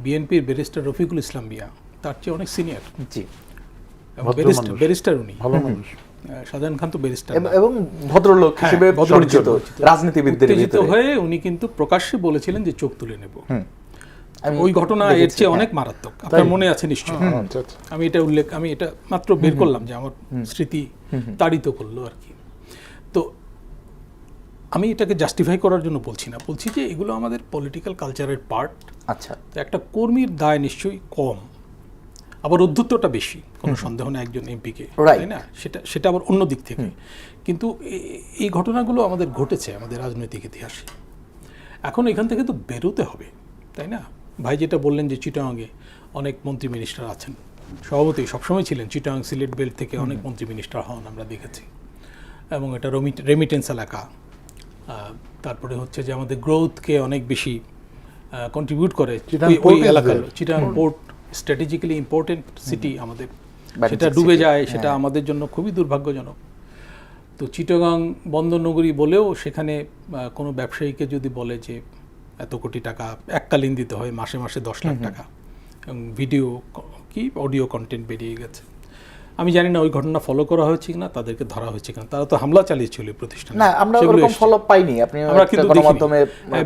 বিএনপির ব্যারিস্টার রফিকুল ইসলাম মিয়া, তার চেয়ে অনেক সিনিয়র। জি, ব্যারিস্টার উনি, ভালো মানুষ। শাহজাহান খান তো ব্যারিস্টার এবং ভদ্রলোক হিসেবে পরিচিত রাজনীতিবিদদের ভিতরে হয়ে উনি কিন্তু প্রকাশ্যে বলেছিলেন যে চোখ তুলে নেব। ওই ঘটনা এর চেয়ে অনেক মারাত্মক, আপনার মনে আছে নিশ্চয়ই। আমি এটা মাত্র বের করলাম যে আমার স্মৃতি তাড়িত করলো আর কি। তো আমি এটাকে জাস্টিফাই করার জন্য বলছি না, বলছি যে এগুলো আমাদের পলিটিক্যাল কালচারের পার্ট। আচ্ছা, তো একটা কর্মীর দায় নিশ্চয়ই কম, আবার অধ্যত্বটা বেশি, কোনো সন্দেহ নেই একজন এমপিকে, তাই না? সেটা আবার অন্য দিক থেকে। কিন্তু এই ঘটনাগুলো আমাদের ঘটেছে আমাদের রাজনৈতিক ইতিহাসে। এখন এখান থেকে তো বেরোতে হবে, তাই না? ভাই যেটা বললেন যে চিটাগাংয়ে অনেক মন্ত্রী মিনিস্টার আছেন, সভাপতি সবসময় ছিলেন, চিটাগাং সিলেট বেল্ট থেকে অনেক মন্ত্রী মিনিস্টার হন, আমরা দেখেছি। এবং এটা রেমিটেন্স এলাকা। তারপরে হচ্ছে যে আমাদের গ্রোথকে অনেক বেশি কন্ট্রিবিউট করে ওই এলাকার। Chittagong port strategically important city আমাদের, সেটা ডুবে যায়, সেটা আমাদের জন্য খুবই দুর্ভাগ্যজনক। তো চিটাগাং বন্দর নগরী বলেও সেখানে কোনো ব্যবসায়ীকে যদি বলে যে এত কোটি টাকা এককালীন দিতে হয়, মাসে মাসে 10 লাখ টাকা, এবং ভিডিও কি অডিও কন্টেন্ট বেরিয়ে গেছে। আমি জানি না ওই ঘটনা ফলো করা হয়েছে কিনা, তাদেরকে ধরা হয়েছে কিনা। তারা তো হামলা চালিয়েছিল প্রতিষ্ঠানে, না আমরা ওরকম ফলো পাইনি। আপনি আমরা কিন্তু গণমাধ্যমে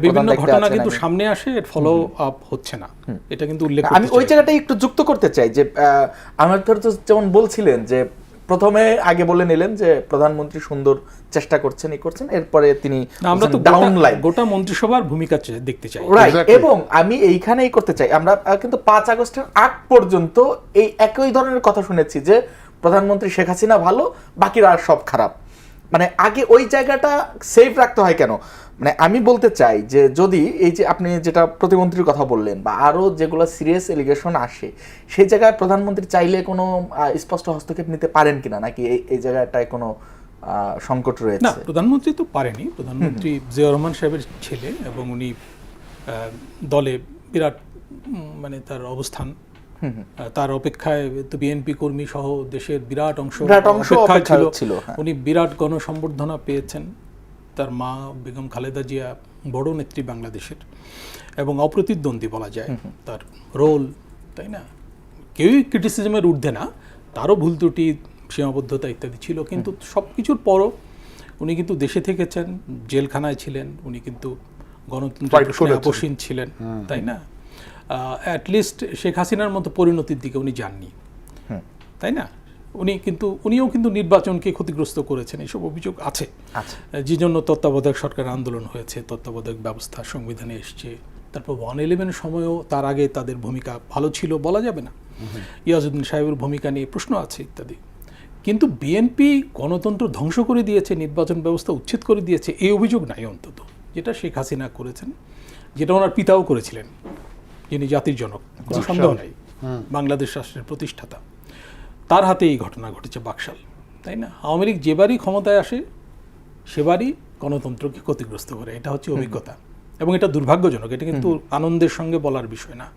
বিভিন্ন ঘটনা কিন্তু সামনে আসে, এর ফলো আপ হচ্ছে না, এটা কিন্তু উল্লেখ আমি ওই জায়গাটাই একটু যুক্ত করতে চাই যে আমার ধর তো যেমন বলছিলেন যে প্রথমে আগে বলে নিলেন যে প্রধানমন্ত্রী সুন্দর চেষ্টা করছেন, এই করছেন, এরপরে তিনি আমরা তো ডাউন লাইন গোটা মন্ত্রিসভার ভূমিকা দেখতে চাই, রাইট। এবং আমি এইখানেই করতে চাই, আমরা কিন্তু 5 আগস্টের আগ পর্যন্ত এই একই ধরনের কথা শুনেছি যে প্রধানমন্ত্রী শেখ হাসিনা ভালো, বাকিরা আর সব খারাপ। মানে আগে ওই জায়গাটা সেফ রাখতে হয় কেন? মানে আমি বলতে চাই যে যদি এই যে আপনি যেটা প্রতিমন্ত্রীর কথা বললেন বা আরো যেগুলো সিরিয়াস এলিগেশন আসে, সেই জায়গায় প্রধানমন্ত্রী চাইলে কোনো স্পষ্ট হস্তক্ষেপ নিতে পারেন কিনা, নাকি এই জায়গাটায় কোনো সংকট রয়েছে? না, প্রধানমন্ত্রী তো পারেনি। প্রধানমন্ত্রী জিয়াউর রহমান সাহেবের ছেলে এবং উনি দলে বিরাট মানে তার অবস্থান, তার অপেক্ষায় তো বিএনপি কর্মী সহ দেশের বিরাট অংশ অপেক্ষায় ছিল। উনি বিরাট গণসম্বর্ধনা পেয়েছেন। তার মা বেগম খালেদা জিয়া বড় নেত্রী বাংলাদেশের, এবং অপ্রতিদ্বন্দ্বী বলা যায় তার রোল, তাই না? কেউই ক্রিটিসিজমের ঊর্ধ্বে না, তারও ভুল ত্রুটি, সীমাবদ্ধতা ইত্যাদি ছিল, কিন্তু সব কিছুর পরও উনি কিন্তু দেশে থেকেছেন, জেলখানায় ছিলেন, উনি কিন্তু গণতন্ত্রের আপসীন ছিলেন, তাই না? অ্যাটলিস্ট শেখ হাসিনার মতো পরিণতির দিকে উনি যাননি, তাই না? উনিও কিন্তু নির্বাচনকে ক্ষতিগ্রস্ত করেছেন, এইসব অভিযোগ আছে, যে জন্য তত্ত্বাবধায়ক সরকার আন্দোলন হয়েছে, তত্ত্বাবধায়ক ব্যবস্থা সংবিধানে এসছে। তারপর 111 সময়ও তার আগে তাদের ভূমিকা ভালো ছিল বলা যাবে না, ইয়াজউদ্দিন সাহেবের ভূমিকা নিয়ে প্রশ্ন আছে ইত্যাদি। কিন্তু বিএনপি গণতন্ত্র ধ্বংস করে দিয়েছে, নির্বাচন ব্যবস্থা উচ্ছেদ করে দিয়েছে, এই অভিযোগ নাই অন্তত, যেটা শেখ হাসিনা করেছেন, যেটা ওনার পিতাও করেছিলেন, যিনি জাতির জনক, কোনো সন্দেহ নাই, বাংলাদেশ রাষ্ট্রের প্রতিষ্ঠাতা। তার হাতে এই ঘটনা ঘটেছে বাকশাল, তাই না? আওয়ামী লীগ যেবারই ক্ষমতায় আসে সেবারই গণতন্ত্রকে ক্ষতিগ্রস্ত করে, এটা হচ্ছে অভিজ্ঞতা, এবং এটা দুর্ভাগ্যজনক। এটা কিন্তু আনন্দের সঙ্গে বলার বিষয় না।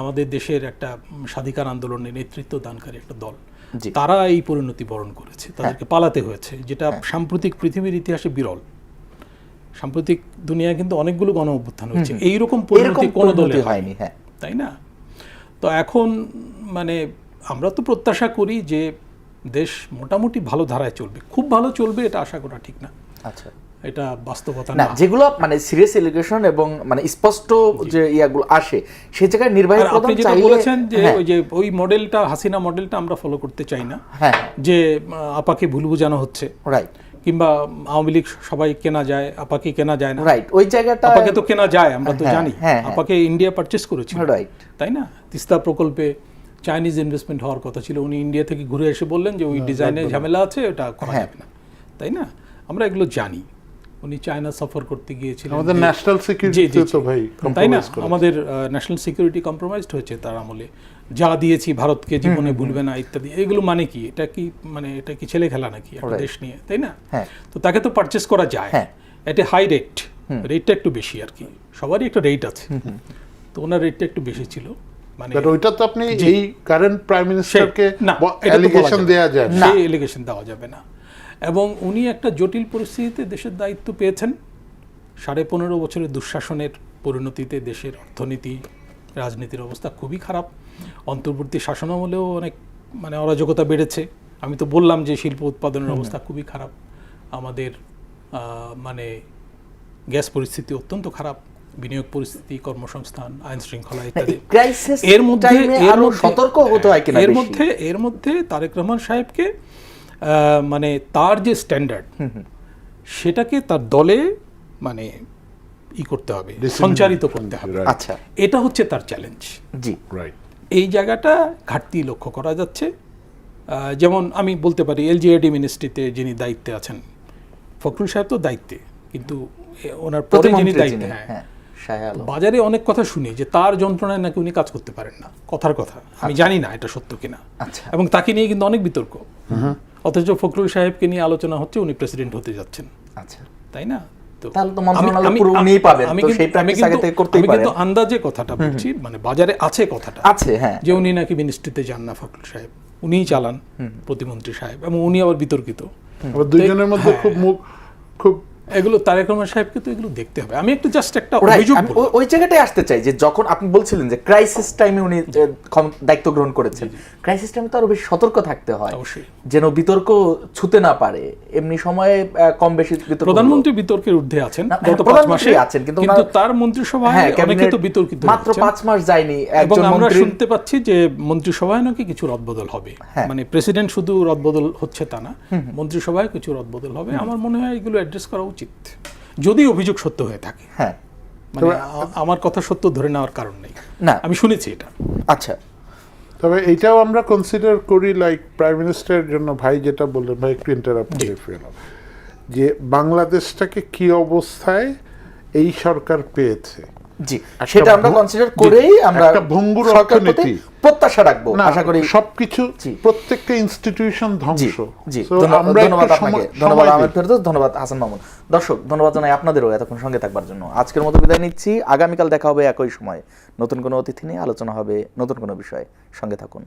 আমাদের দেশের একটা স্বাধিকার আন্দোলনে নেতৃত্ব দানকারী একটা দল, তারা এই পরিণতি বরণ করেছে, তাদেরকে পালাতে হয়েছে, যেটা সাম্প্রতিক পৃথিবীর ইতিহাসে বিরল। সাম্প্রতিক দুনিয়ায় কিন্তু অনেকগুলো গণ অভ্যুত্থান হয়েছে, এইরকম পরিণতি কোনো দলে হয়নি, তাই না? তো এখন মানে আমরা তো প্রত্যাশা করি যে দেশ মোটামুটি ভালো ধারায় চলবে, খুব ভালো চলবে এটা আশা করা ঠিক না। আচ্ছা, এটা বাস্তবতা না। যেগুলো মানে সিরিয়াস এলিগেশন এবং মানে স্পষ্ট যে ইয়াগুলো আসে, সেই জায়গায় নির্বাহী প্রধান চাইলে বলেছেন যে ওই মডেলটা, হাসিনা মডেলটা আমরা ফলো করতে চাই না, যে আপাকে ভুল বোঝানো হচ্ছে, রাইট, কিংবা আওয়ামী লীগ সবাই কেনা যায়, আপাকে কেনা যায় না, রাইট। ওই জায়গাটা আপাকে তো কেনা যায়, আমরা তো জানি, আপাকে ইন্ডিয়া পারচেজ করেছিল, রাইট, তাই না? তিস্তা প্রকল্পে চাইনিজ ইনভেস্টমেন্ট হওয়ার কথা ছিল, উনি ইন্ডিয়া থেকে ঘুরে এসে বললেন যে ওই ডিজাইনে ঝামেলা আছে, ওটা করা যাবে না, তাই না? আমরা এগুলো জানি। উনি চায়না সফর করতে গিয়েছিলেন, আমাদের ন্যাশনাল সিকিউরিটি তো ভাই, তাই না? আমাদের ন্যাশনাল সিকিউরিটি কম্প্রোমাইজড হয়েছে তার আমলে, যা দিয়েছি ভারতকে জীবনে ভুলবে না ইত্যাদি। এগুলো মানে কি? এটা কি মানে এটা কি ছেলে খেলা নাকি একটা দেশ নিয়ে, তাই না? তো তাকে তো পারচেজ করা যায়, এটা হাই রেট, রেটটা একটু বেশি আর কি, সবারই একটা রেট আছে, তো ওনার রেটটা একটু বেশি ছিল। মানে ওইটা তো আপনি এই কারেন্ট প্রাইম মিনিস্টারকে অ্যালিগেশন দেয়া যায় না, সেই অ্যালিগেশন দেওয়া যাবে না। এবং উনি একটা জটিল পরিস্থিতিতে দেশের দায়িত্ব পেয়েছেন, 15.5 বছরের দুঃশাসনের পরিণতিতে দেশের অর্থনীতি, রাজনীতির অবস্থা খুবই খারাপ। অন্তর্বর্তী শাসনামলেও অনেক মানে অরাজকতা বেড়েছে। আমি তো বললাম যে শিল্প উৎপাদনের অবস্থা খুবই খারাপ, আমাদের মানে গ্যাস পরিস্থিতি অত্যন্ত খারাপ, বিনিয়োগ পরিস্থিতি, কর্মসংস্থান, আইন শৃঙ্খলা ইত্যাদি। এর মধ্যে তারেক রহমান সাহেবকে মানে তার যে স্ট্যান্ডার্ড, সেটাকে তার দলে মানে করতে হবে, সঞ্চারিত করতে হবে। আচ্ছা, এটা হচ্ছে তার চ্যালেঞ্জ। জি, রাইট। এই জায়গাটা ঘাটতি লক্ষ্য করা যাচ্ছে। যেমন আমি বলতে পারি এলজিআইডি মিনিস্ট্রিতে যিনি দায়িত্বে আছেন, ফখরুল সাহেব তো দায়িত্বে, কিন্তু ওনার পরে যিনি দায়িত্বে, বাজারে অনেক কথা শুনি যে তার যন্ত্রণায় নাকি উনি কাজ করতে পারেন না, কথার কথা, আমি জানি না এটা সত্য কিনা, এবং তাকে নিয়ে কিন্তু অনেক বিতর্ক। অথচ ফখরুল সাহেবকে নিয়ে আলোচনা হচ্ছে উনি প্রেসিডেন্ট হতে যাচ্ছেন, আচ্ছা, তাই না? তো তাহলে তো মন্ত্রণালয় পুরো উনিই পাবেন, তো সেই প্র্যাকটিস আগে থেকে করতেই আমি পারেন। কিন্তু আন্দাজে কথাটা বলছি, মানে বাজারে আছে কথাটা, আছে, হ্যাঁ, যে উনি নাকি মিনিস্ট্রিতে যান না ফখরুল সাহেব, উনিই চালান প্রতিমন্ত্রী সাহেব, এবং উনি আবার বিতর্কিত। আবার দুইজনের মধ্যে খুব এগুলো তারেক রহমান সাহেবকে তো এগুলো দেখতে হবে। আমি একটু জাস্ট একটা Right, অভিযোগ আমি বলবো। ওই জায়গাটায় আসতে চাই যে যখন আপনি বলছিলেন যে ক্রাইসিস টাইমে উনি দায়িত্ব গ্রহণ করেছেন, ক্রাইসিস টাইমে তো আরো বেশি সতর্ক থাকতে হয়, অবশ্যই। যেন বিতর্ক ছুতে না পারে। এমনি সময়ে কম বেশি বিতর্ক, প্রধানমন্ত্রী বিতর্কের ঊর্ধ্বে আছেন না, গত 5 প্রধানমন্ত্রী মাসে আছেন, কিন্তু কিন্তু ওনার- তার মন্ত্রিসভায় হ্যাঁ, অনেকে ক্যাবিনেট তো বিতর্কিত মাত্র হচ্ছেন। 5 মাস যায়নি, এবং একজন আমরা মন্ত্রী শুনতে পাচ্ছি যে মন্ত্রিসভায় নাকি কিছু রদবদল হবে, হ্যাঁ। মানে প্রেসিডেন্ট শুধু রদবদল হচ্ছে তা না, মন্ত্রিসভায় কিছু রদবদল হবে। আমার মনে হয় এগুলো অ্যাড্রেস করা উচিত, যদি অভিযোগ সত্য হয়ে থাকে। হ্যাঁ, মানে আমার কথা সত্য ধরে নেওয়ার কারণ নেই, না, আমি শুনেছি এটা। আচ্ছা, তবে এইটাও আমরা কনসিডার করি, লাইক প্রাইম মিনিস্টারের জন্য ভাই যেটা বললেন, ভাই একটু ইন্টারাপ্ট করে ফেললাম, যে বাংলাদেশটাকে কি অবস্থায় এই সরকার পেয়েছে, জি, সেটা আমরা কনসিডার করেই আমরা একটা ভঙ্গুর সরকার প্রতি অর্থনীতি প্রত্যাশা রাখবো, না, আশা করি। সবকিছু জি। প্রত্যেকটা ইনস্টিটিউশন জি, ধ্বংস। জি, So, ধন্যবাদ একটু আপনাকে, সময় ধন্যবাদ দিই। আহমেদ ফেরদৌস, ধন্যবাদ হাসান মামুন। দর্শক, ধন্যবাদ জানাই আপনাদেরও এতক্ষণ সঙ্গে থাকবার জন্য। আজকের মতো বিদায় নিচ্ছি, আগামীকাল দেখা হবে একই সময়, নতুন কোনো অতিথি নিয়ে আলোচনা হবে, নতুন কোনো বিষয়ে। সঙ্গে থাকুন।